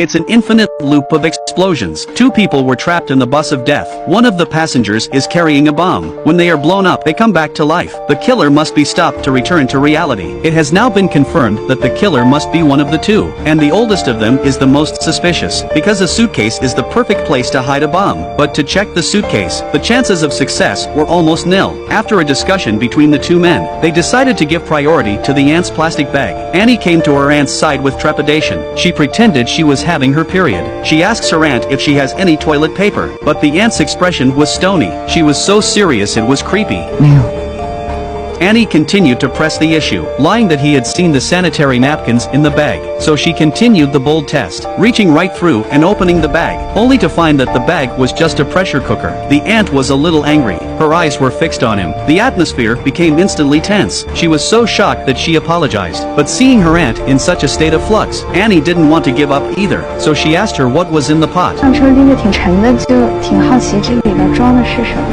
It's an infinite loop of explosions. Two people were trapped in the bus of death. One of the passengers is carrying a bomb. When they are blown up, they come back to life. The killer must be stopped to return to reality. It has now been confirmed that the killer must be one of the two, and the oldest of them is the most suspicious, because a suitcase is the perfect place to hide a bomb. But to check the suitcase, the chances of success were almost nil. After a discussion between the two men, they decided to give priority to the aunt's plastic bag. Annie came to her aunt's side with trepidation. She pretended she was having her period. She asks her aunt if she has any toilet paper, but the aunt's expression was stony. She was so serious it was creepy. Annie continued to press the issue, lying that he had seen the sanitary napkins in the bag, so she continued the bold test, reaching right through and opening the bag, only to find that the bag was just a pressure cooker. The aunt was a little angry. Her eyes were fixed on him. The atmosphere became instantly tense. She was so shocked that she apologized, but seeing her aunt in such a state of flux, Annie didn't want to give up either, so she asked her what was in the pot. 上车拎着挺沉的，就挺好奇这里边装的是什么。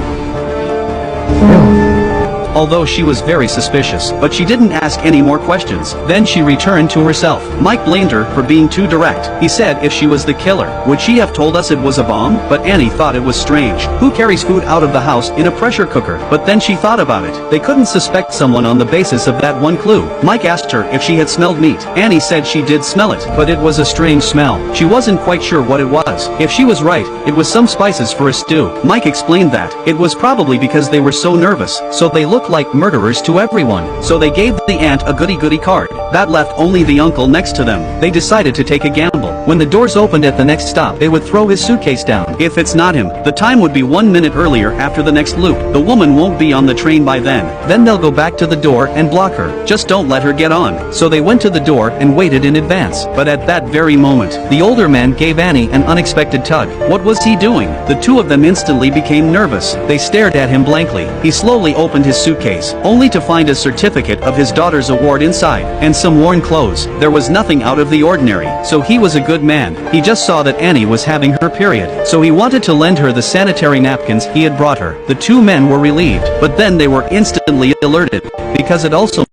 Although she was very suspicious, but she didn't ask any more questions. Then she returned to herself. Mike blamed her for being too direct. He said if she was the killer, would she have told us it was a bomb? But Annie thought it was strange. Who carries food out of the house in a pressure cooker? But then she thought about it. They couldn't suspect someone on the basis of that one clue. Mike asked her if she had smelled meat. Annie said she did smell it, but it was a strange smell. She wasn't quite sure what it was. If she was right, it was some spices for a stew. Mike explained that it was probably because they were so nervous, so they looked like murderers to everyone. So they gave the aunt a goody-goody card. That left only the uncle next to them. They decided to take a gamble. When the doors opened at the next stop, they would throw his suitcase down. If it's not him, the time would be 1 minute earlier after the next loop. The woman won't be on the train by then. Then they'll go back to the door and block her. Just don't let her get on. So they went to the door and waited in advance. But at that very moment, the older man gave Annie an unexpected tug. What was he doing? The two of them instantly became nervous. They stared at him blankly. He slowly opened his suitcase, only to find a certificate of his daughter's award inside, and some worn clothes. There was nothing out of the ordinary, so he was a good man. He just saw that Annie was having her period, so he wanted to lend her the sanitary napkins he had brought her. The two men were relieved, but then they were instantly alerted, because it also